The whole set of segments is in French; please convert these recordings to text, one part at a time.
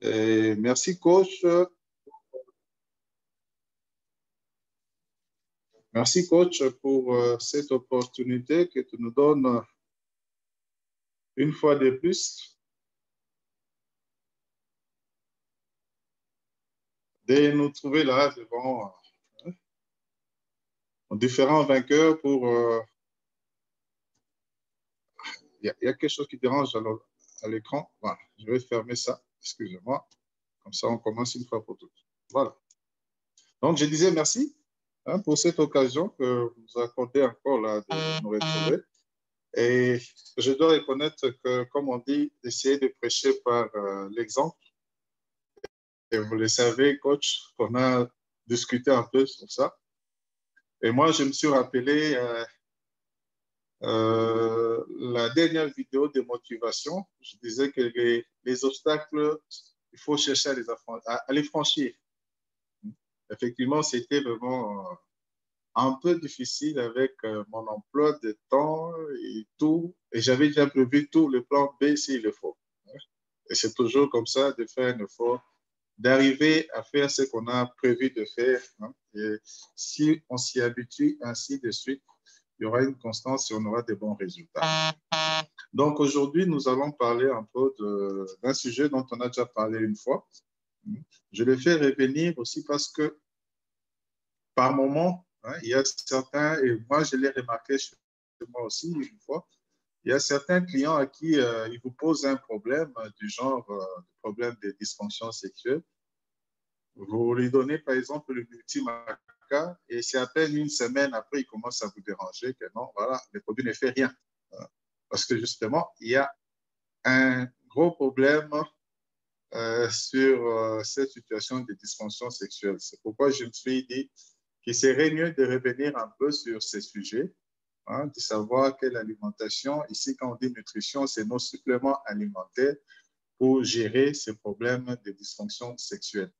Et merci, coach. Merci, coach, pour cette opportunité que tu nous donnes une fois de plus de nous trouver là devant différents vainqueurs pour... Il y a quelque chose qui dérange à l'écran. Voilà, je vais fermer ça. Excusez-moi. Comme ça, on commence une fois pour toutes. Voilà. Donc, je disais merci pour cette occasion que vous nous accordez encore là de nous retrouver. Et je dois reconnaître que, comme on dit, essayer de prêcher par l'exemple. Et vous le savez, coach, qu'on a discuté un peu sur ça. Et moi, je me suis rappelé la dernière vidéo de motivation. Je disais que les obstacles, il faut chercher à les franchir. Effectivement, c'était vraiment un peu difficile avec mon emploi de temps et tout. Et j'avais déjà prévu tout le plan B s'il le faut. Et c'est toujours comme ça de faire un effort, d'arriver à faire ce qu'on a prévu de faire. Et si on s'y habitue ainsi de suite, il y aura une constance et on aura de bons résultats. Donc aujourd'hui, nous allons parler un peu d'un sujet dont on a déjà parlé une fois. Je le fais revenir aussi parce que par moment, il y a certains, et moi je l'ai remarqué chez moi aussi une fois, il y a certains clients à qui ils vous posent un problème du genre problème de dysfonction sexuelle. Vous lui donnez par exemple le multimaca et c'est à peine une semaine après, il commence à vous déranger que non, voilà, le produit ne fait rien. Parce que justement, il y a un gros problème sur cette situation de dysfonction sexuelle. C'est pourquoi je me suis dit qu'il serait mieux de revenir un peu sur ces sujets, de savoir quelle alimentation, ici quand on dit nutrition, c'est nos suppléments alimentaires pour gérer ces problèmes de dysfonction sexuelle.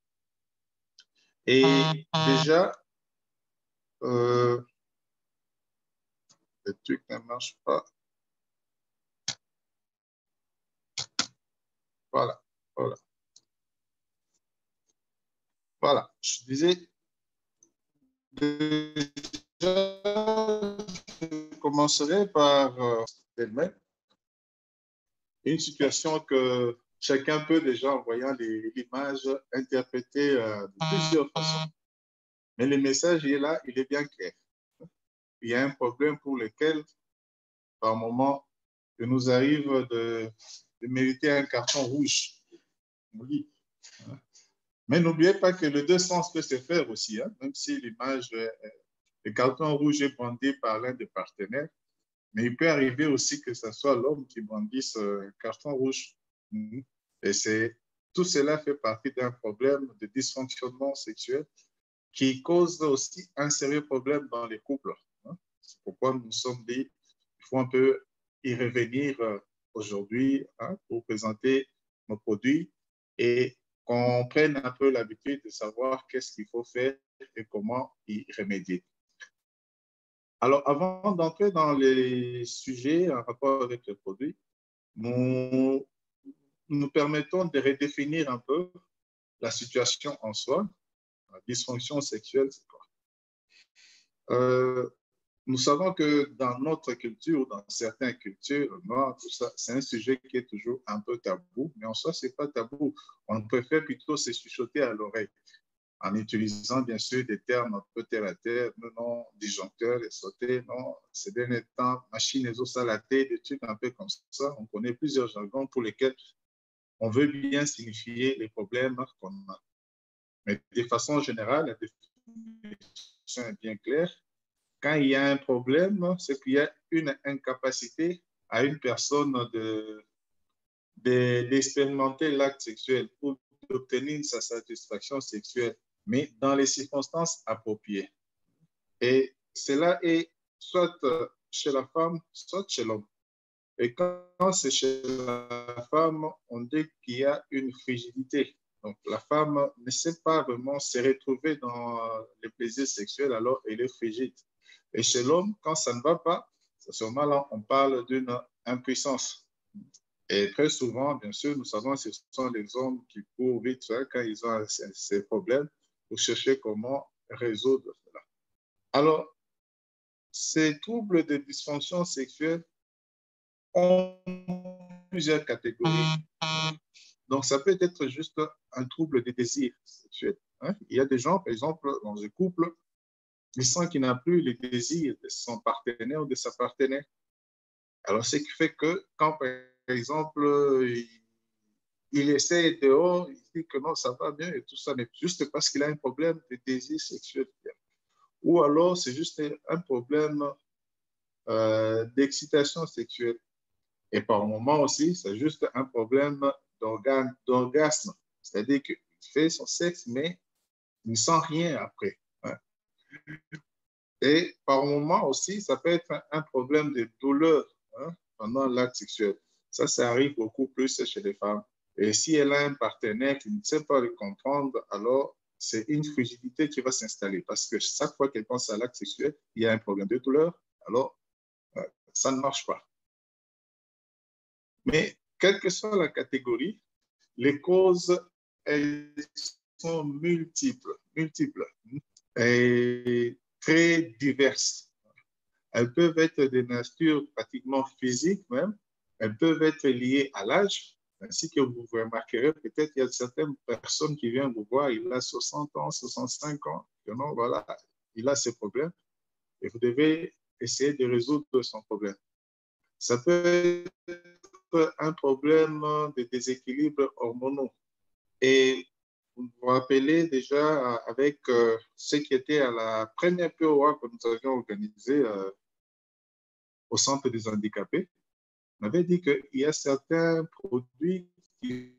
Et déjà, le truc ne marche pas. Voilà, voilà. Voilà, je disais, déjà, je commencerai par une situation que chacun peut déjà, en voyant l'image, interpréter de plusieurs façons. Mais le message est là, il est bien clair. Il y a un problème pour lequel, par moment, il nous arrive de mériter un carton rouge. Oui. Mais n'oubliez pas que le deux sens peut se faire aussi, même si l'image, le carton rouge est brandi par l'un des partenaires, mais il peut arriver aussi que ce soit l'homme qui brandisse un carton rouge. Et tout cela fait partie d'un problème de dysfonctionnement sexuel qui cause aussi un sérieux problème dans les couples. C'est pourquoi nous nous sommes dit qu'il faut un peu y revenir aujourd'hui pour présenter nos produits et qu'on prenne un peu l'habitude de savoir qu'est-ce qu'il faut faire et comment y remédier. Alors, avant d'entrer dans les sujets en rapport avec le produit, nous permettons de redéfinir un peu la situation en soi. La dysfonction sexuelle, c'est quoi? Nous savons que dans notre culture, dans certaines cultures noires, tout ça, c'est un sujet qui est toujours un peu tabou, mais en soi, ce n'est pas tabou. On préfère plutôt se chuchoter à l'oreille en utilisant bien sûr des termes un peu terre à terre, non, disjoncteur, et sauter, non, c'est dernier temps, machine et os salatés, des trucs un peu comme ça. On connaît plusieurs jargons pour lesquels on veut bien signifier les problèmes qu'on a. Mais de façon générale, la définition est bien claire. Quand il y a un problème, c'est qu'il y a une incapacité à une personne d'expérimenter l'acte sexuel ou d'obtenir sa satisfaction sexuelle, mais dans les circonstances appropriées. Et cela est soit chez la femme, soit chez l'homme. Et quand c'est chez la femme, on dit qu'il y a une frigidité. Donc, la femme ne sait pas vraiment se retrouver dans les plaisirs sexuels, alors elle est frigide. Et chez l'homme, quand ça ne va pas, à ce moment-là, on parle d'une impuissance. Et très souvent, bien sûr, nous savons que ce sont les hommes qui courent vite fait quand ils ont ces problèmes pour chercher comment résoudre cela. Alors, ces troubles de dysfonction sexuelle ont plusieurs catégories. Donc, ça peut être juste un trouble de désir sexuel. Hein. Il y a des gens, par exemple, dans un couple, il sent qu'il n'a plus le désir de son partenaire ou de sa partenaire. Alors, ce qui fait que quand, par exemple, il essaie dehors, il dit que non, ça va bien et tout ça, mais juste parce qu'il a un problème de désir sexuel. Ou alors, c'est juste un problème d'excitation sexuelle. Et par moment aussi, c'est juste un problème d'orgasme. C'est-à-dire qu'il fait son sexe, mais il ne sent rien après. Hein. Et par moment aussi, ça peut être un problème de douleur, hein, pendant l'acte sexuel. Ça arrive beaucoup plus chez les femmes. Et si elle a un partenaire qui ne sait pas le comprendre, alors c'est une frigidité qui va s'installer. Parce que chaque fois qu'elle pense à l'acte sexuel, il y a un problème de douleur, alors ça ne marche pas. Mais quelle que soit la catégorie, les causes, elles sont multiples et très diverses. Elles peuvent être de nature pratiquement physique même, elles peuvent être liées à l'âge, ainsi que vous remarquerez, peut-être il y a certaines personnes qui viennent vous voir, il a 60 ans, 65 ans, que non, voilà, il a ces problèmes et vous devez essayer de résoudre son problème. Ça peut être un problème de déséquilibre hormonaux. Et vous vous rappelez déjà avec ce qui était à la première POA que nous avions organisée au Centre des handicapés, on avait dit qu'il y a certains produits qui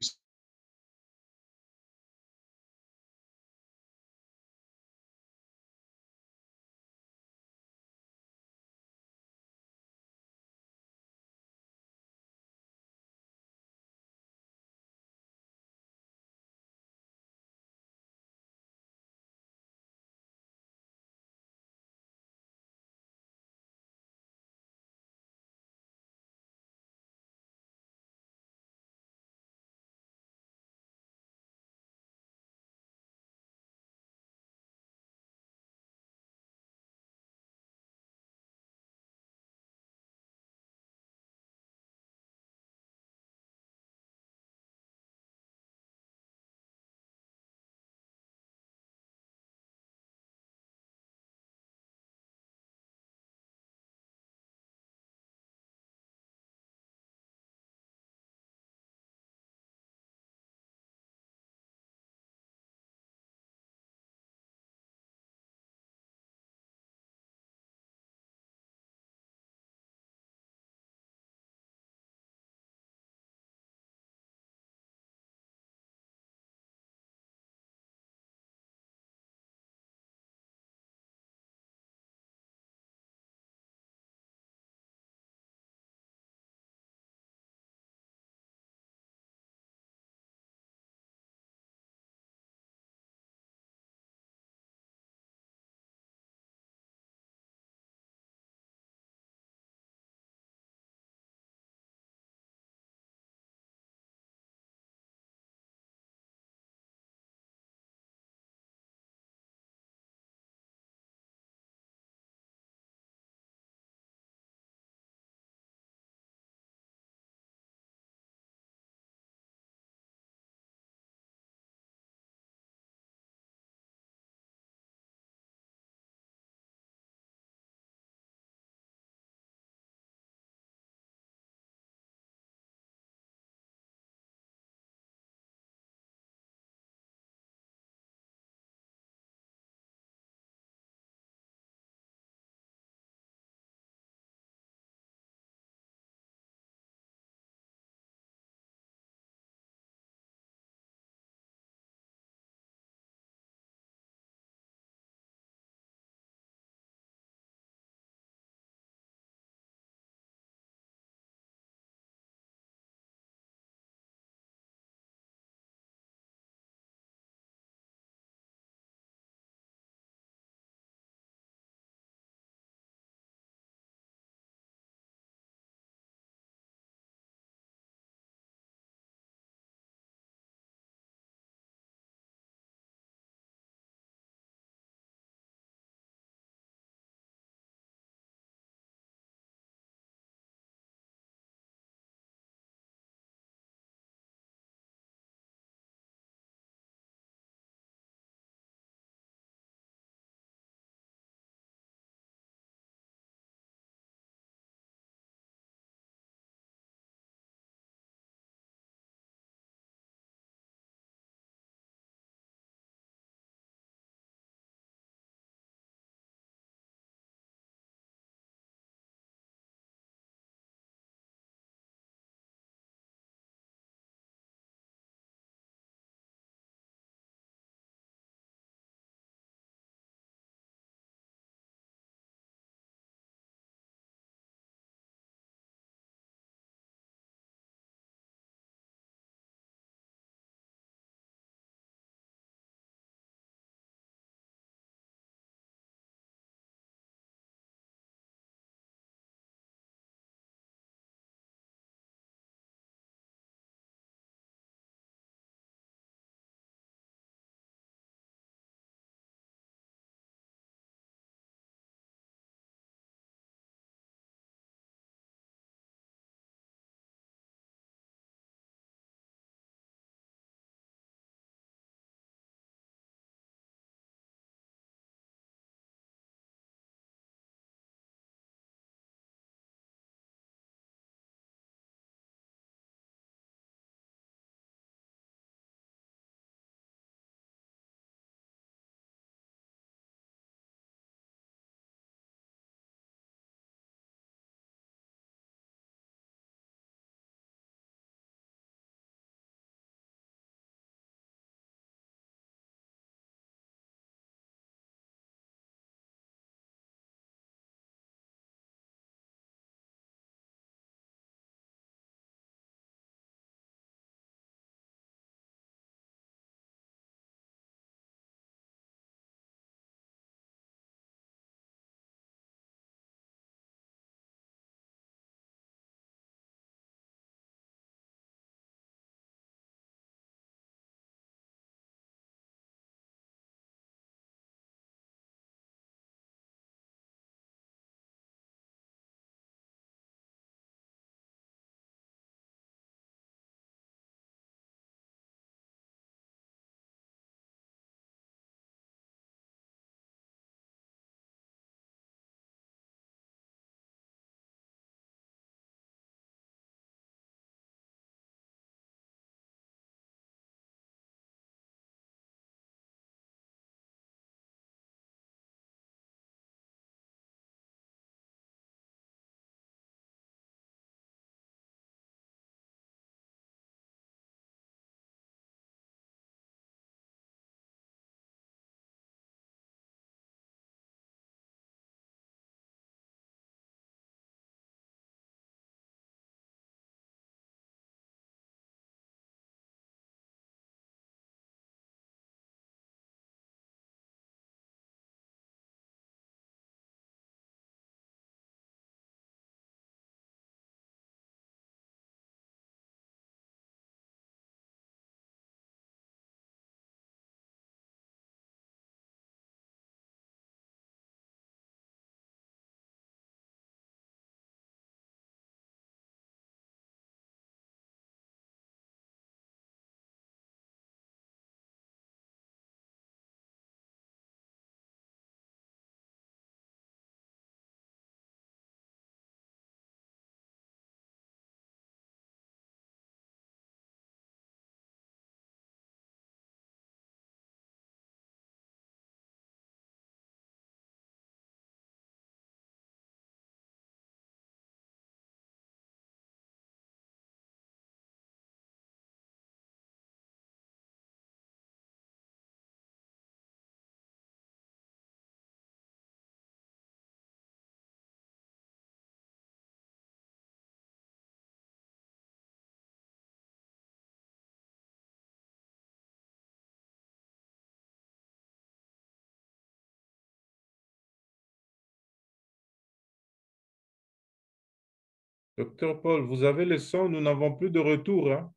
Docteur Paul, vous avez le son, nous n'avons plus de retour, hein?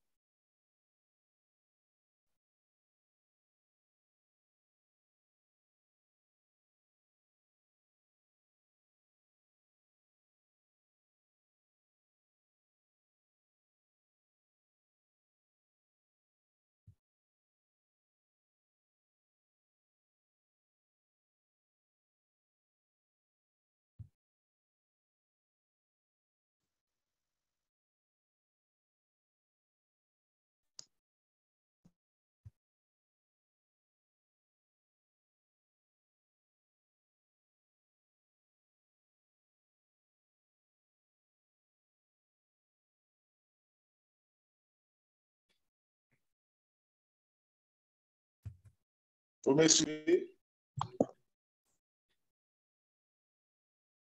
Vous me suivez?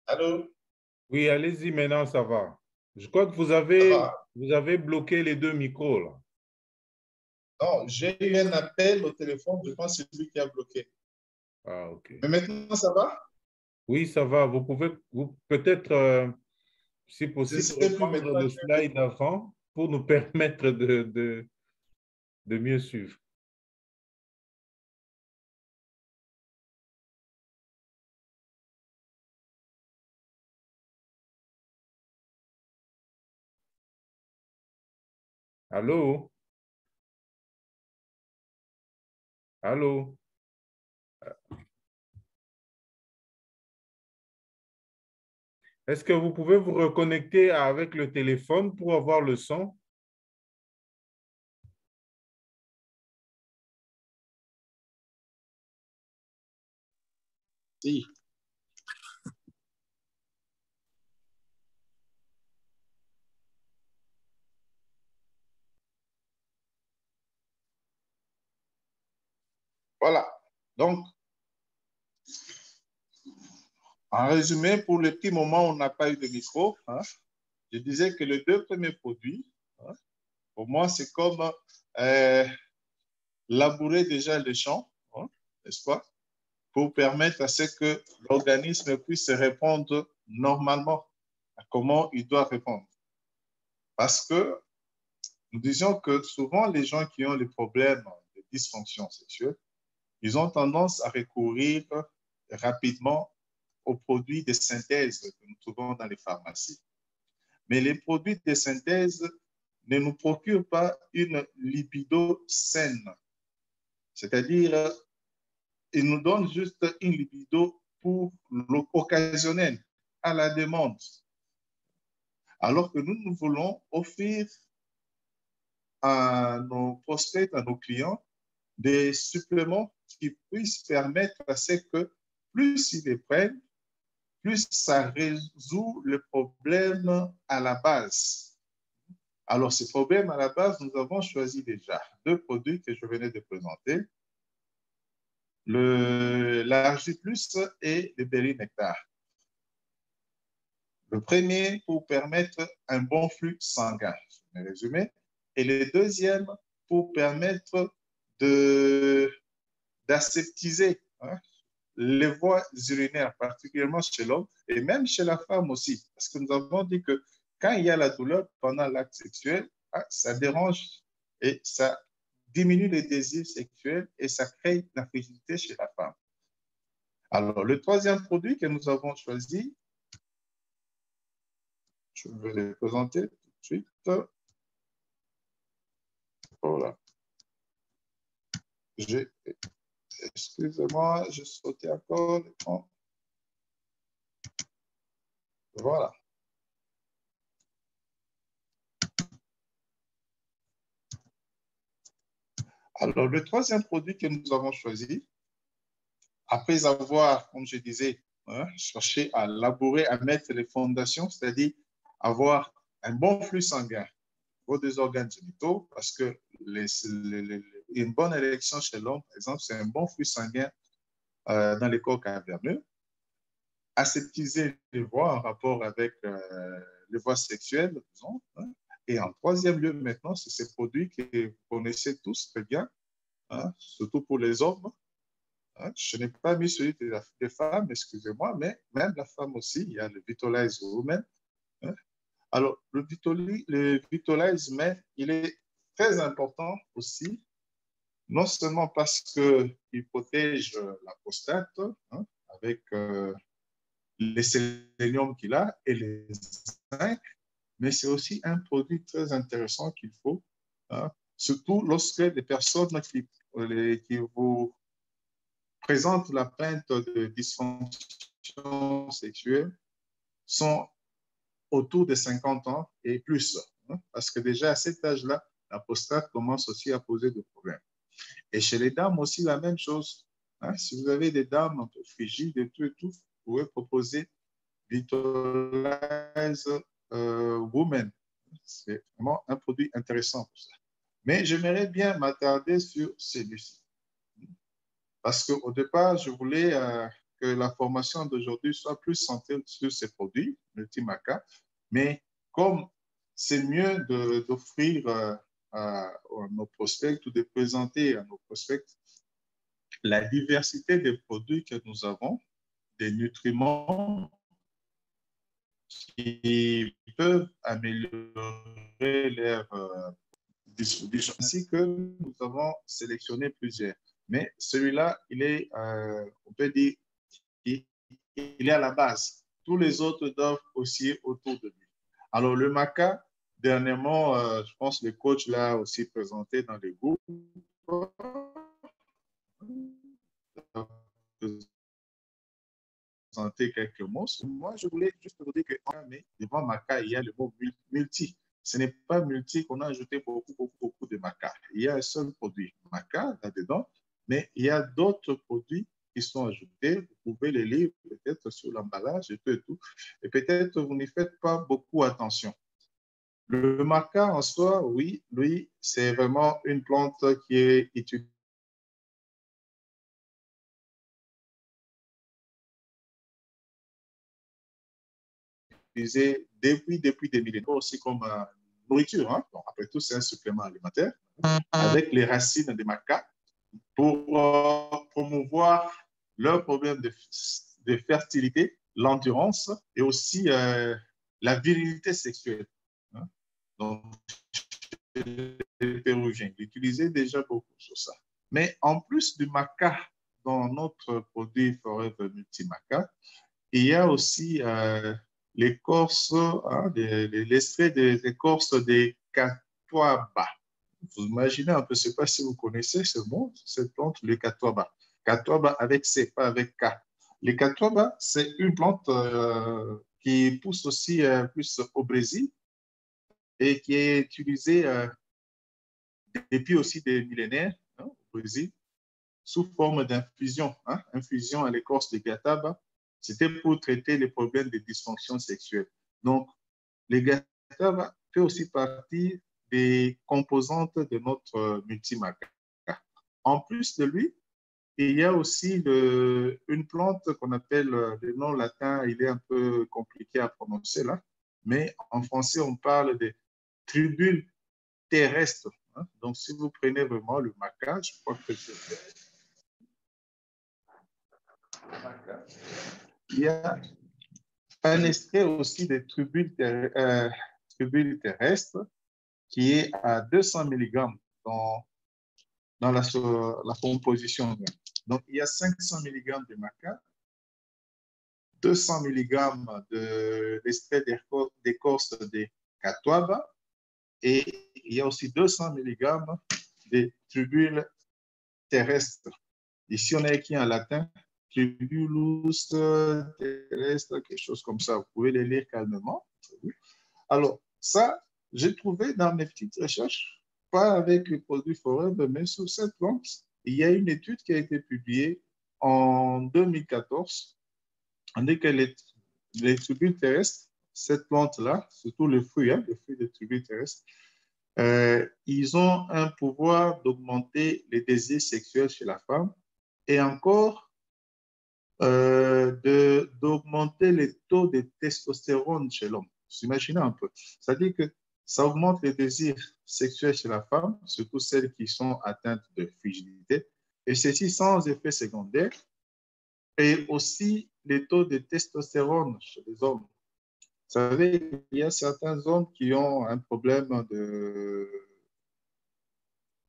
Allô? Oui, allez-y maintenant, ça va. Je crois que Ça va? vous avez bloqué les deux micros, là. Non, j'ai eu un appel au téléphone, je pense que c'est lui qui a bloqué. Ah, OK. Mais maintenant, ça va? Oui, ça va. Vous pouvez peut-être, si Je ne possible, sais plus reprendre maintenant. le slide avant pour nous permettre de mieux suivre. Allô? Allô? Est-ce que vous pouvez vous reconnecter avec le téléphone pour avoir le son? Si. Voilà. Donc, en résumé, pour le petit moment où on n'a pas eu de micro, hein, je disais que les deux premiers produits, hein, pour moi, c'est comme labourer déjà le champ, hein, n'est-ce pas, pour permettre à ce que l'organisme puisse répondre normalement à comment il doit répondre. Parce que nous disions que souvent, les gens qui ont des problèmes de dysfonction sexuelle, ils ont tendance à recourir rapidement aux produits de synthèse que nous trouvons dans les pharmacies. Mais les produits de synthèse ne nous procurent pas une libido saine. C'est-à-dire, ils nous donnent juste une libido pour l'occasionnel, à la demande. Alors que nous voulons offrir à nos prospects, à nos clients, des suppléments qui puissent permettre à ce que plus ils les prennent, plus ça résout le problème à la base. Alors, ce problème à la base, nous avons choisi déjà deux produits que je venais de présenter, l'Argi Plus et le Berry Nectar. Le premier pour permettre un bon flux sanguin, je vais résumer, et le deuxième pour permettre d'aseptiser, hein, les voies urinaires, particulièrement chez l'homme et même chez la femme aussi. Parce que nous avons dit que quand il y a la douleur pendant l'acte sexuel, ça dérange et ça diminue les désirs sexuels et ça crée la frigidité chez la femme. Alors, le troisième produit que nous avons choisi, je vais le présenter tout de suite. Voilà. Excusez-moi, j'ai sauté encore l'écran. Voilà. Alors, le troisième produit que nous avons choisi, après avoir, comme je disais, hein, cherché à labourer, à mettre les fondations, c'est-à-dire avoir un bon flux sanguin aux deux organes génitaux, parce que une bonne érection chez l'homme, par exemple, c'est un bon flux sanguin dans les corps caverneux, aseptiser les voies en rapport avec les voies sexuelles, disons, hein. Et en troisième lieu, maintenant, c'est ces produits que vous connaissez tous très bien, hein, surtout pour les hommes. Hein, je n'ai pas mis celui des femmes, excusez-moi, mais même la femme aussi, il y a le Vitalize Women, hein, Alors, le Vitolize, mais il est très important aussi, non seulement parce qu'il protège la prostate hein, avec les sélénium qu'il a et les zinc, mais c'est aussi un produit très intéressant qu'il faut, hein, surtout lorsque les personnes qui vous présentent la plainte de dysfonction sexuelle sont autour de 50 ans et plus, hein, parce que déjà à cet âge-là, la prostate commence aussi à poser des problèmes. Et chez les dames aussi, la même chose. Hein, si vous avez des dames un peu frigides et tout, vous pouvez proposer Vitalize Women. C'est vraiment un produit intéressant pour ça. Mais j'aimerais bien m'attarder sur celui-ci. Parce qu'au départ, je voulais que la formation d'aujourd'hui soit plus centrée sur ces produits, Multimaca. Mais comme c'est mieux d'offrir à nos prospects ou de présenter à nos prospects la diversité des produits que nous avons, des nutriments qui peuvent améliorer leur distribution, ainsi que nous avons sélectionné plusieurs. Mais celui-là, il est, on peut dire, il est à la base. Tous les autres doivent osciller autour de lui. Alors, le maca, dernièrement, je pense que le coach l'a aussi présenté dans les groupes. Présenter quelques mots. Moi, je voulais juste vous dire que devant maca, il y a le mot multi. Ce n'est pas multi qu'on a ajouté beaucoup de maca. Il y a un seul produit, maca, là-dedans, mais il y a d'autres produits qui sont ajoutés. Vous pouvez les lire peut-être sur l'emballage et tout. Et peut-être vous n'y faites pas beaucoup attention. Le maca en soi, oui, lui, c'est vraiment une plante qui est utilisée depuis des millénaires, aussi comme nourriture. Hein? Donc, après tout, c'est un supplément alimentaire avec les racines des macas pour promouvoir leurs problèmes de fertilité, l'endurance et aussi la virilité sexuelle. Hein? Donc, les Péruviens l'utilisaient déjà beaucoup sur ça. Mais en plus du maca dans notre produit Forever Multimaca, il y a aussi l'écorce, hein, l'extrait de l'écorce des catuaba. Vous imaginez un peu, je ne sais pas si vous connaissez ce mot, cette plante, le catuaba. Catuaba avec C, pas avec K. Les catuaba, c'est une plante qui pousse aussi plus au Brésil et qui est utilisée depuis aussi des millénaires hein, au Brésil sous forme d'infusion, hein, infusion à l'écorce de cataba. C'était pour traiter les problèmes de dysfonction sexuelle. Donc, le cataba fait aussi partie des composantes de notre multimaca. En plus de lui, il y a aussi une plante qu'on appelle, le nom latin, il est un peu compliqué à prononcer là, mais en français, on parle de tribule terrestre. Hein. Donc, si vous prenez vraiment le maca, je crois que c'est il y a un extrait aussi des tribules terrestres qui est à 200 mg dans la composition. Donc, il y a 500 mg de maca, 200 mg de l'extrait d'écorce de catuaba et il y a aussi 200 mg de tribules terrestres. Ici, on a écrit en latin Tribulus terrestre, quelque chose comme ça. Vous pouvez les lire calmement. Alors, ça, j'ai trouvé dans mes petites recherches, pas avec les produits Forever, mais sur cette plante, il y a une étude qui a été publiée en 2014. On dit que les tribules terrestres, cette plante-là, surtout les fruits, hein, les fruits des tribules terrestres, ils ont un pouvoir d'augmenter les désirs sexuels chez la femme et encore d'augmenter les taux de testostérone chez l'homme. Vous imaginez un peu. C'est-à-dire que ça augmente les désirs sexuels chez la femme, surtout celles qui sont atteintes de frigidité, et ceci sans effet secondaire, et aussi les taux de testostérone chez les hommes. savez, il y a certains hommes qui ont un problème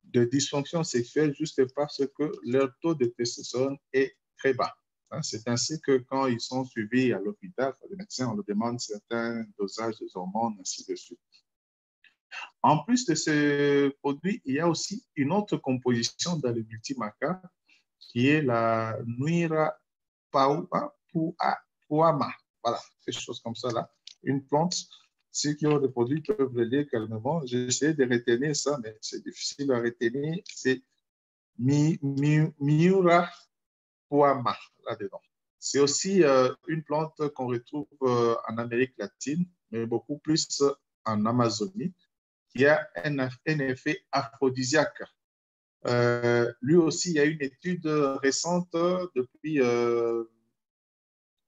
de dysfonction sexuelle juste parce que leur taux de testostérone est très bas. Hein, c'est ainsi que quand ils sont suivis à l'hôpital, par les médecins, on leur demande certains dosages de hormones, ainsi de suite. En plus de ce produit, il y a aussi une autre composition dans le multimaca qui est la Nuira Puama. Voilà, quelque chose comme ça là. Une plante. Ceux qui ont des produits peuvent le lire calmement. J'ai essayé de retenir ça, mais c'est difficile à retenir. C'est Miura Puama là-dedans. C'est aussi une plante qu'on retrouve en Amérique latine, mais beaucoup plus en Amazonie, qui a un effet aphrodisiaque. Lui aussi, il y a une étude récente depuis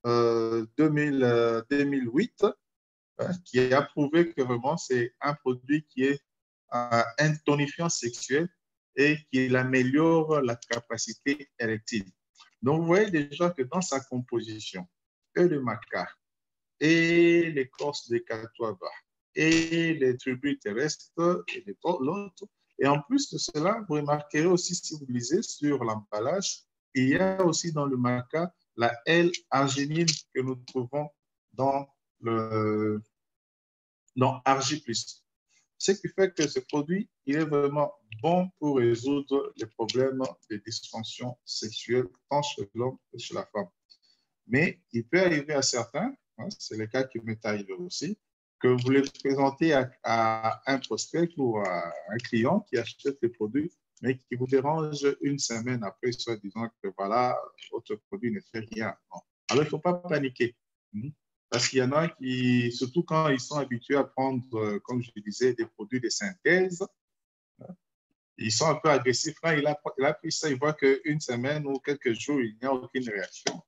2008 qui a prouvé que vraiment c'est un produit qui est un tonifiant sexuel et qui améliore la capacité érectile. Donc, vous voyez déjà que dans sa composition, et le maca, et l'écorce de catuaba, et les tribus terrestres, et l'autre. Et en plus de cela, vous remarquerez aussi, si vous lisez sur l'emballage, il y a aussi dans le maca la L-arginine que nous trouvons dans Argi+. Ce qui fait que ce produit, il est vraiment bon pour résoudre les problèmes de dysfonction sexuelle, tant chez l'homme que chez la femme. Mais il peut arriver à certains, hein, c'est le cas qui m'est arrivé aussi, que vous les présentez à un prospect ou à un client qui achète le produit, mais qui vous dérange une semaine après, soit disant que voilà, votre produit ne fait rien. Non. Alors, il ne faut pas paniquer. Parce qu'il y en a qui, surtout quand ils sont habitués à prendre, comme je disais, des produits de synthèse, ils sont un peu agressifs. Quand il a pris ça, il voit qu'une semaine ou quelques jours, il n'y a aucune réaction.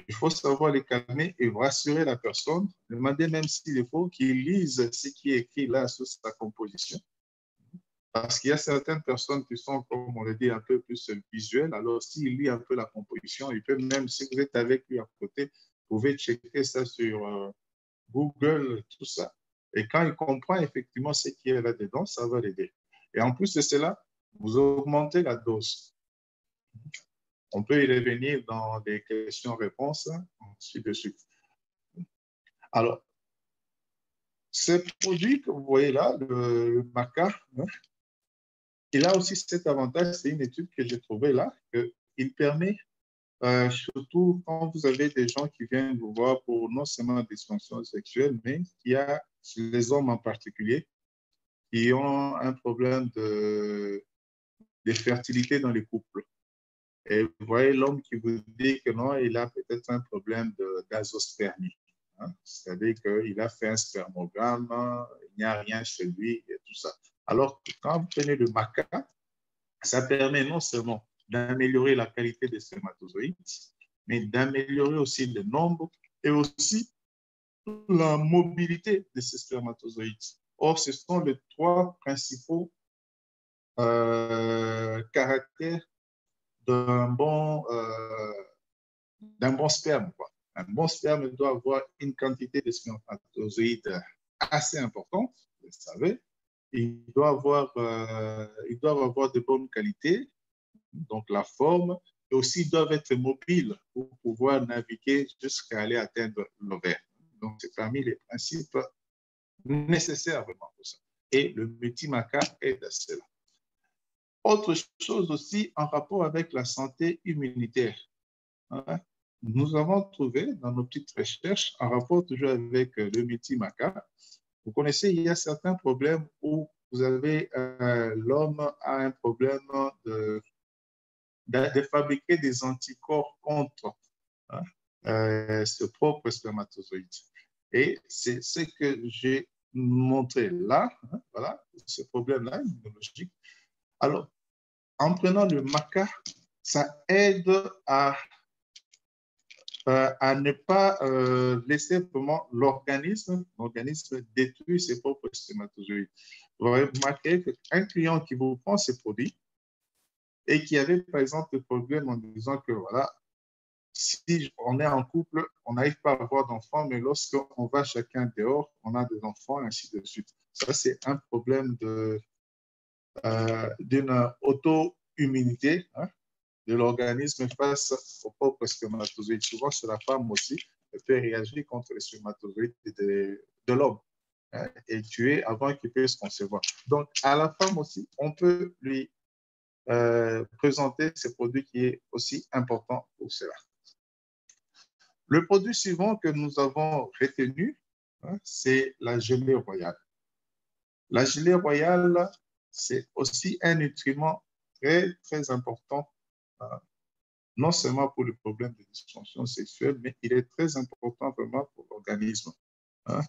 Il faut savoir les calmer et rassurer la personne. Demander même s'il faut qu'il lise ce qui est écrit là sur sa composition. Parce qu'il y a certaines personnes qui sont, comme on le dit, un peu plus visuelles. Alors, s'il lit un peu la composition, il peut même, si vous êtes avec lui à côté, vous pouvez checker ça sur Google, tout ça. Et quand il comprend effectivement ce qui est là-dedans, ça va l'aider. Et en plus de cela, vous augmentez la dose. On peut y revenir dans des questions-réponses, ainsi de suite. Alors, ce produit que vous voyez là, le maca, hein, il a aussi cet avantage, c'est une étude que j'ai trouvée là, qu'il permet, surtout quand vous avez des gens qui viennent vous voir pour non seulement des dysfonctions sexuelles, mais qui a, les hommes en particulier, qui ont un problème de fertilité dans les couples. Et vous voyez l'homme qui vous dit que non, il a peut-être un problème d'azospermie. Hein? C'est-à-dire qu'il a fait un spermogramme, il n'y a rien chez lui et tout ça. Alors, quand vous prenez le maca, ça permet non seulement d'améliorer la qualité des spermatozoïdes, mais d'améliorer aussi le nombre et aussi la mobilité de ces spermatozoïdes. Or, ce sont les trois principaux caractères d'un bon sperme. Quoi. Un bon sperme doit avoir une quantité de spermatozoïdes assez importante, vous le savez. Ils doivent avoir de bonnes qualités, donc la forme, et aussi ils doivent être mobiles pour pouvoir naviguer jusqu'à aller atteindre l'ovaire. Donc, c'est parmi les principes nécessaires vraiment pour ça. Et le multimaca aide à cela. Autre chose aussi en rapport avec la santé immunitaire. Hein? Nous avons trouvé dans nos petites recherches, en rapport toujours avec le multimaca, vous connaissez, il y a certains problèmes où vous avez, l'homme a un problème de fabriquer des anticorps contre ce propre spermatozoïde. Et c'est ce que j'ai montré là, hein, voilà, ce problème-là immunologique. Alors, en prenant le maca, ça aide à ne pas laisser vraiment l'organisme détruire ses propres spermatozoïdes. Vous avez remarqué qu'un client qui vous prend ces produits et qui avait par exemple le problème en disant que voilà, si on est en couple, on n'arrive pas à avoir d'enfants, mais lorsqu'on va chacun dehors, on a des enfants, et ainsi de suite. Ça, c'est un problème d'une auto-immunité, hein, de l'organisme face aux propres spermatozoïdes. Souvent, c'est la femme aussi qui peut réagir contre les spermatozoïdes de l'homme, hein, et tuer avant qu'il puisse concevoir. Donc, à la femme aussi, on peut lui présenter ce produit qui est aussi important pour cela. Le produit suivant que nous avons retenu, hein, c'est la gelée royale. La gelée royale, c'est aussi un nutriment très, très important, non seulement pour le problème de dysfonction sexuelle, mais il est très important vraiment pour l'organisme, hein,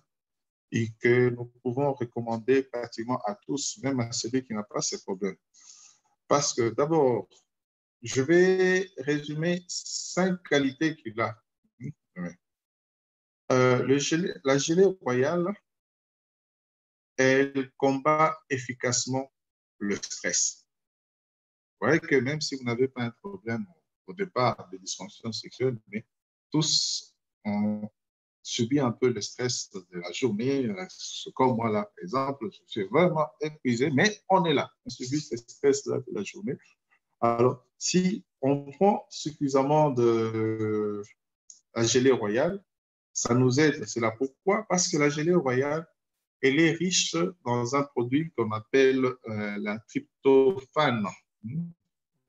et que nous pouvons recommander pratiquement à tous, même à celui qui n'a pas ces problèmes. Parce que d'abord, je vais résumer 5 qualités qu'il a. La gelée royale, elle combat efficacement le stress. Vous voyez que même si vous n'avez pas un problème au départ de dysfonction sexuelle, mais tous ont subi un peu le stress de la journée. Comme moi, là, par exemple, je suis vraiment épuisé, mais on est là. On subit ce stress-là de la journée. Alors, si on prend suffisamment de la gelée royale, ça nous aide. C'est là pourquoi? Parce que la gelée royale, elle est riche dans un produit qu'on appelle la tryptophane.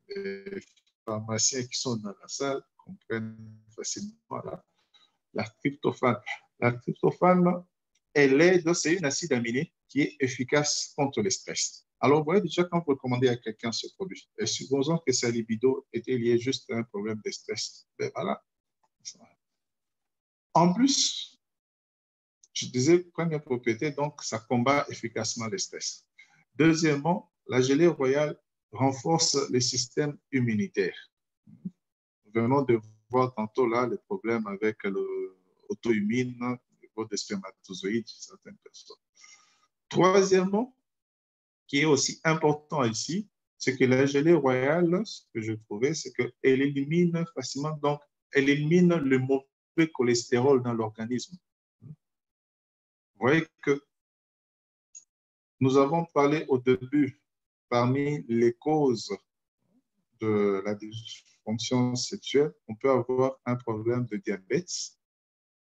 Les pharmaciens qui sont dans la salle comprennent facilement la tryptophane. La tryptophane, c'est une acide aminé qui est efficace contre le stress. Alors, vous voyez déjà quand vous recommandez à quelqu'un ce produit, et supposons que sa libido était liée juste à un problème de stress. Ben voilà. En plus, je disais, première propriété, donc ça combat efficacement le stress. Deuxièmement, la gelée royale renforce le système immunitaire. Nous venons de voir tantôt là le problème avec l'auto-immune, le niveau des spermatozoïdes chez certaines personnes. Troisièmement, qui est aussi important ici, c'est que la gelée royale, ce que je trouvais, c'est qu'elle élimine facilement, donc elle élimine le mauvais cholestérol dans l'organisme. Vous voyez que nous avons parlé au début, parmi les causes de la dysfonction sexuelle, on peut avoir un problème de diabète,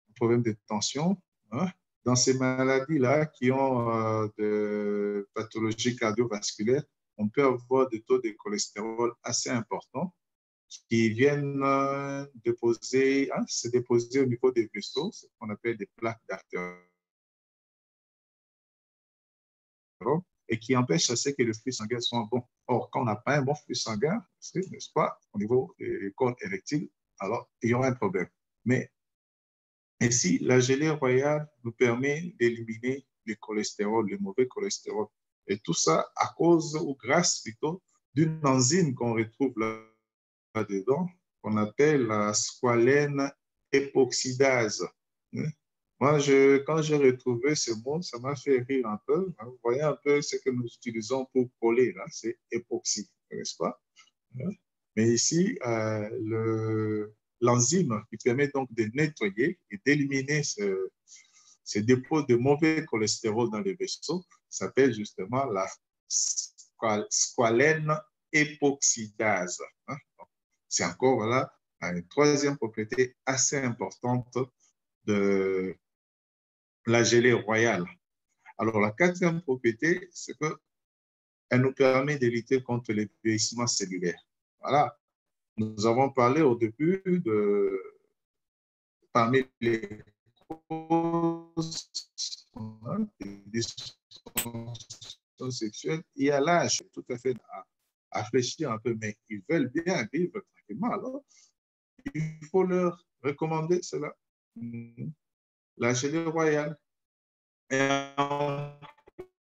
un problème de tension. Hein. Dans ces maladies-là qui ont de pathologies cardiovasculaires, on peut avoir des taux de cholestérol assez importants qui viennent se déposer au niveau des vaisseaux, ce qu'on appelle des plaques d'artère, et qui empêche à ce que le flux sanguin soit bon. Or, quand on n'a pas un bon flux sanguin, n'est-ce pas, au niveau des corps érectiles, alors il y aura un problème. Mais ainsi, la gelée royale nous permet d'éliminer le cholestérol, le mauvais cholestérol. Et tout ça à cause ou grâce plutôt d'une enzyme qu'on retrouve là-dedans, qu'on appelle la squalène époxydase. Moi, quand j'ai retrouvé ce mot, ça m'a fait rire un peu. Vous voyez un peu ce que nous utilisons pour coller, là, c'est époxy, n'est-ce pas? Mais ici, l'enzyme qui permet donc de nettoyer et d'éliminer ces dépôts de mauvais cholestérol dans les vaisseaux s'appelle justement la squalène époxydase. C'est encore voilà, une troisième propriété assez importante de la gelée royale. Alors, la quatrième propriété, c'est qu'elle nous permet de lutter contre le vieillissement cellulaire. Voilà. Nous avons parlé au début parmi les causes des dysfonctions sexuelles, il y a l'âge tout à fait à réfléchir un peu, mais ils veulent bien vivre tranquillement. Alors, il faut leur recommander cela. La gelée royale. Et en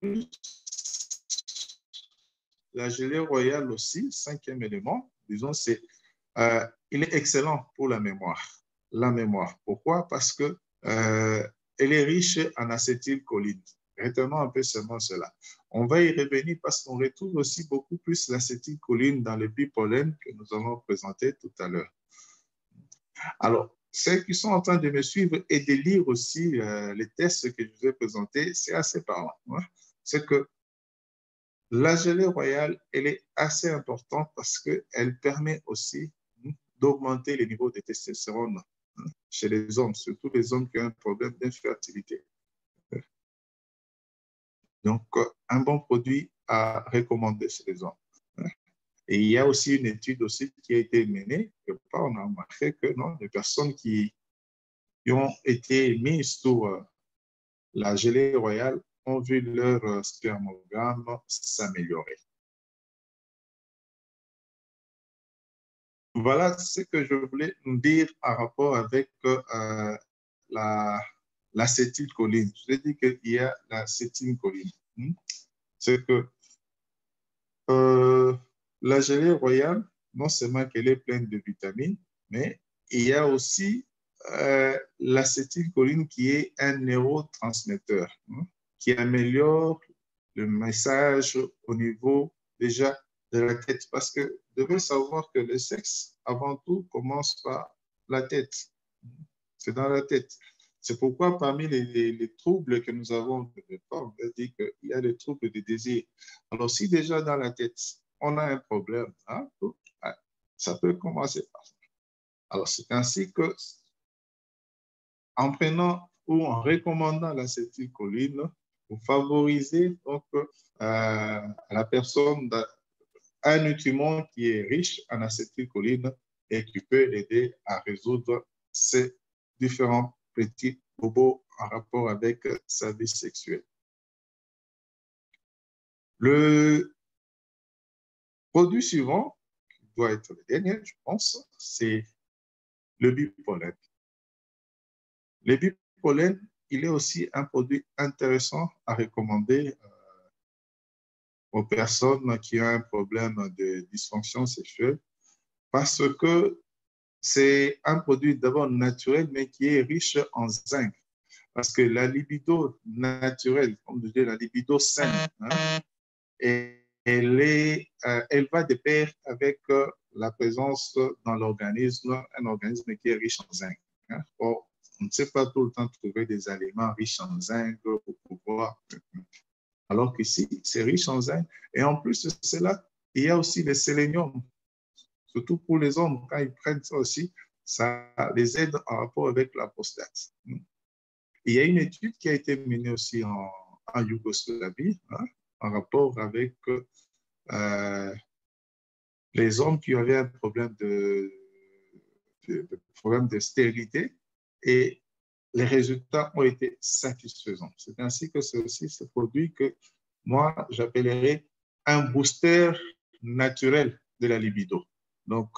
plus, la gelée royale aussi, cinquième élément, disons, il est excellent pour la mémoire. La mémoire. Pourquoi? Parce que elle est riche en acétylcholine. Retenons un peu seulement cela. On va y revenir parce qu'on retrouve aussi beaucoup plus l'acétylcholine dans les bipolènes que nous allons présenter tout à l'heure. Alors, ceux qui sont en train de me suivre et de lire aussi les tests que je vous ai présentés, c'est assez parlant. Hein. C'est que la gelée royale, elle est assez importante parce qu'elle permet aussi d'augmenter les niveaux de testostérone chez les hommes, surtout les hommes qui ont un problème d'infertilité. Donc, un bon produit à recommander chez les hommes. Et il y a aussi une étude aussi qui a été menée, et on a remarqué que non, les personnes qui ont été mises sous la gelée royale ont vu leur spermogramme s'améliorer. Voilà ce que je voulais nous dire en rapport avec l'acétylcholine. Je vous ai dit qu'il y a l'acétylcholine. C'est que la gelée royale, non seulement qu'elle est pleine de vitamines, mais il y a aussi l'acétylcholine qui est un neurotransmetteur qui améliore le message au niveau déjà de la tête. Parce que vous devez savoir que le sexe, avant tout, commence par la tête. C'est dans la tête. C'est pourquoi parmi les troubles que nous avons, on dit qu'il y a les troubles du désir. Alors si déjà dans la tête, on a un problème, hein, ça peut commencer par ça. Alors c'est ainsi que en prenant ou en recommandant l'acétylcholine, vous favorisez donc à la personne un nutriment qui est riche en acétylcholine et qui peut l'aider à résoudre ces différents petits bobos en rapport avec sa vie sexuelle. Le produit suivant, qui doit être le dernier, je pense, c'est le bipolène. Le bipolène, il est aussi un produit intéressant à recommander aux personnes qui ont un problème de dysfonction sexuelle parce que c'est un produit d'abord naturel, mais qui est riche en zinc. Parce que la libido naturelle, comme je dis, la libido saine, hein, elle va de pair avec la présence dans l'organisme, un organisme qui est riche en zinc. Hein. Or, on ne sait pas tout le temps trouver des aliments riches en zinc pour pouvoir. Alors qu'ici, c'est riche en zinc. Et en plus de cela, il y a aussi le sélénium. Surtout pour les hommes, quand ils prennent ça aussi, ça les aide en rapport avec la prostate. Il y a une étude qui a été menée aussi en Yougoslavie, hein, en rapport avec les hommes qui avaient un problème problème de stérilité et les résultats ont été satisfaisants. C'est ainsi que c'est aussi ce produit que moi, j'appellerais un booster naturel de la libido. Donc,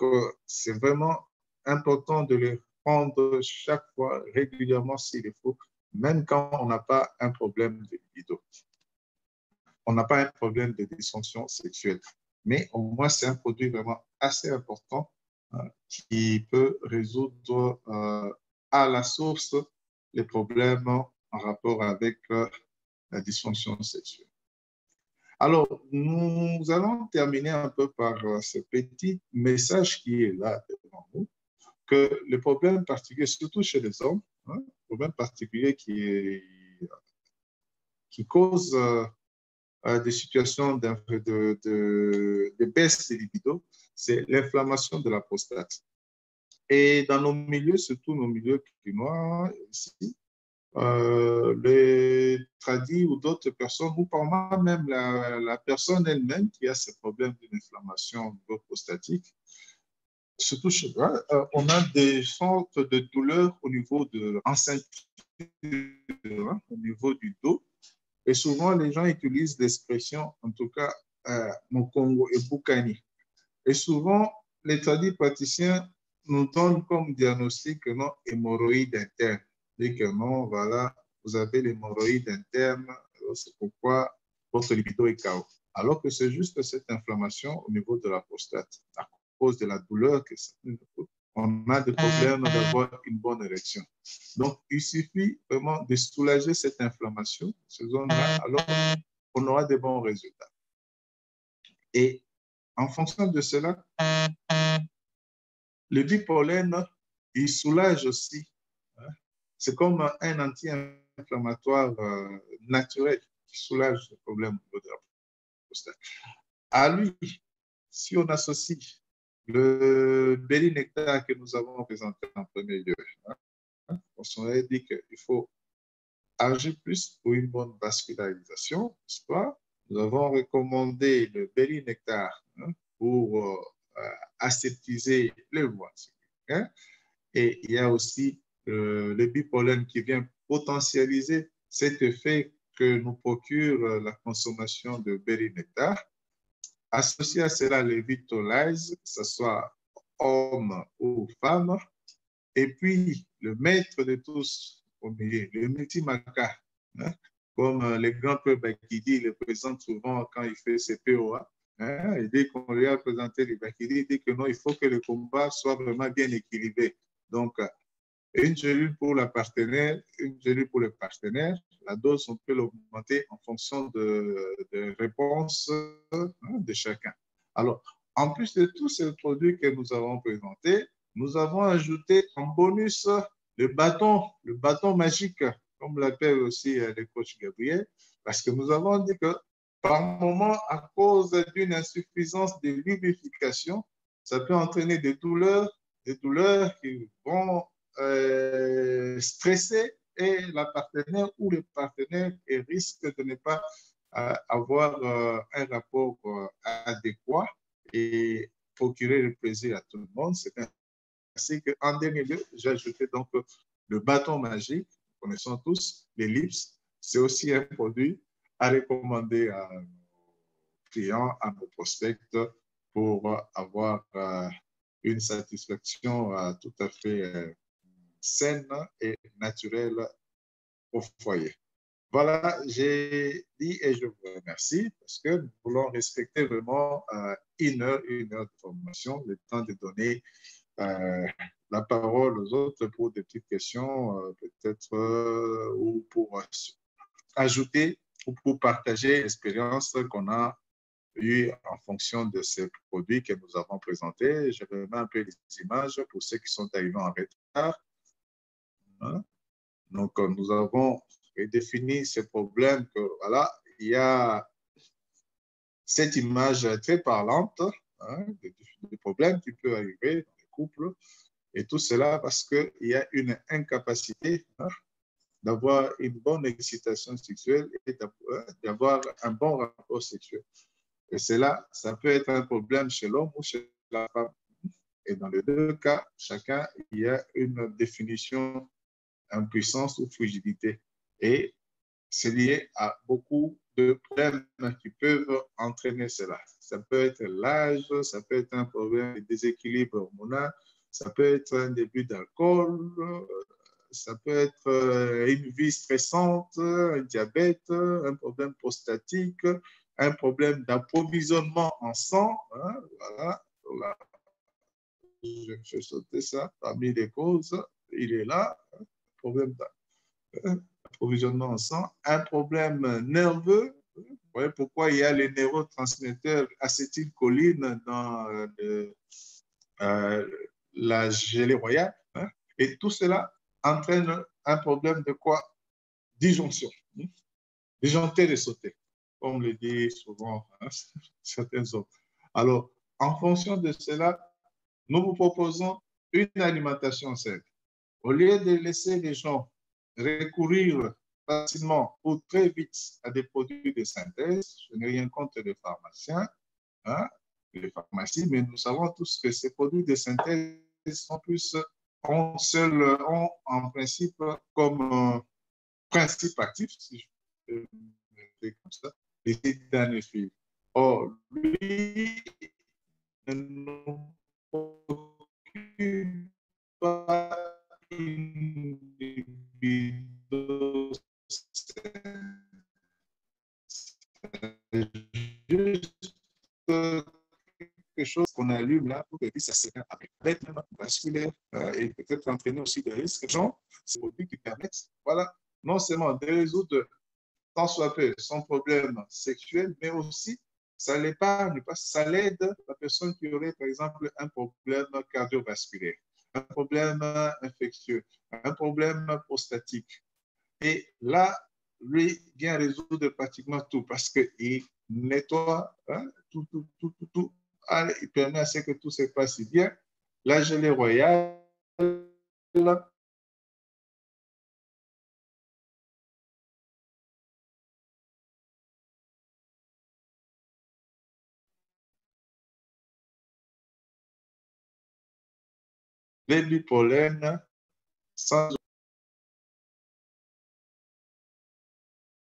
c'est vraiment important de le prendre chaque fois, régulièrement s'il le faut, même quand on n'a pas un problème de libido. On n'a pas un problème de dysfonction sexuelle. Mais au moins, c'est un produit vraiment assez important qui peut résoudre à la source les problèmes en rapport avec la dysfonction sexuelle. Alors, nous allons terminer un peu par ce petit message qui est là devant nous, que le problème particulier, surtout chez les hommes, hein, le problème particulier qui cause des situations de baisse de libido, c'est l'inflammation de la prostate. Et dans nos milieux, surtout nos milieux climat, ici, les tradis ou d'autres personnes, ou parfois même la personne elle-même qui a ce problème d'inflammation au niveau prostatique, surtout chez moi, on a des sortes de douleurs au niveau de l'enceinte, au niveau du dos. Et souvent, les gens utilisent l'expression, en tout cas, Mokongo et Bukani. Et souvent, les tradis praticiens nous donnent comme diagnostic que non, hémorroïde interne. Et que non, voilà, vous avez l'hémorroïde interne, c'est pourquoi votre libido est KO. Alors que c'est juste cette inflammation au niveau de la prostate, à cause de la douleur que ça on a des problèmes d'avoir une bonne érection. Donc, il suffit vraiment de soulager cette inflammation, cette zone-là, alors on aura de bons résultats. Et en fonction de cela, le bipolène, il soulage aussi. Hein. C'est comme un anti-inflammatoire naturel qui soulage le problème de la prostate. À lui, si on associe le béli-nectar que nous avons présenté en premier lieu, hein, on s'aurait dit qu'il faut agir plus pour une bonne vascularisation, n'est-ce pas? Nous avons recommandé le béli-nectar hein, pour aseptiser les voies. Hein? Et il y a aussi le bipollen qui vient potentialiser cet effet que nous procure la consommation de béli-nectar. Associé à cela, les vitolaises, que ce soit homme ou femme. Et puis, le maître de tous, le multimaca, hein, comme les grands peuples Bakidi le présentent souvent quand il fait ses POA. Hein, et dès qu'on lui a présenté les Bakidi, il dit que non, il faut que le combat soit vraiment bien équilibré. Donc, une gélule pour la partenaire, une gélule pour le partenaire. La dose, on peut l'augmenter en fonction de réponses de chacun. Alors, en plus de tous ces produits que nous avons présentés, nous avons ajouté en bonus le bâton magique, comme l'appelle aussi le coach Gabriel, parce que nous avons dit que par moment, à cause d'une insuffisance de lubrification, ça peut entraîner des douleurs qui vont stresser et la partenaire ou le partenaire risque de ne pas avoir un rapport adéquat et procurer le plaisir à tout le monde. C'est ainsi qu'en dernier lieu, j'ai ajouté donc le bâton magique, nous connaissons tous, l'ellipse. C'est aussi un produit à recommander à nos clients, à nos prospects pour avoir une satisfaction tout à fait saine et naturelle au foyer. Voilà, j'ai dit et je vous remercie parce que nous voulons respecter vraiment une heure de formation, le temps de donner la parole aux autres pour des petites questions, peut-être, ou pour ajouter ou pour partager l'expérience qu'on a eue en fonction de ces produits que nous avons présentés. Je vais mettre un peu les images pour ceux qui sont arrivés en retard. Hein? Donc, nous avons défini ces problèmes que, voilà, il y a cette image très parlante hein, des problèmes qui peuvent arriver dans les couples. Et tout cela parce qu'il y a une incapacité hein, d'avoir une bonne excitation sexuelle et d'avoir un bon rapport sexuel. Et cela, ça peut être un problème chez l'homme ou chez la femme. Et dans les deux cas, chacun, il y a une définition impuissance ou frigidité. Et c'est lié à beaucoup de problèmes qui peuvent entraîner cela. Ça peut être l'âge, ça peut être un problème de déséquilibre hormonal, ça peut être un début d'alcool, ça peut être une vie stressante, un diabète, un problème prostatique, un problème d'approvisionnement en sang. Hein, voilà. Je vais sauter ça parmi les causes. Il est là, problème d'approvisionnement en sang, un problème nerveux. Vous voyez pourquoi il y a les neurotransmetteurs acétylcholine dans la gelée royale. Hein, et tout cela entraîne un problème de quoi? Disjonction. Disjoncter et sauter, comme le disent souvent hein, certains autres. Alors, en fonction de cela, nous vous proposons une alimentation saine. Au lieu de laisser les gens recourir facilement ou très vite à des produits de synthèse, je n'ai rien contre les pharmaciens, hein, les pharmacies, mais nous savons tous que ces produits de synthèse sont plus, ont en principe comme principe actif, si je peux dire comme ça, les sildenafil. Or, lui, ne nous procure pas une libido saine. C'est juste quelque chose qu'on allume là pour que ça s'éteint avec l'aide vasculaire et peut-être entraîner aussi des risques. Genre, c'est des produits qui permettent, voilà, non seulement de résoudre tant soit peu son problème sexuel, mais aussi ça l'épargne, parce que ça l'aide la personne qui aurait, par exemple, un problème cardiovasculaire. un problème infectieux, un problème prostatique. Et là, lui vient résoudre pratiquement tout parce qu'il nettoie tout. Allez, il permet à ce que tout se passe bien. La gelée royale, les bipolènes, sans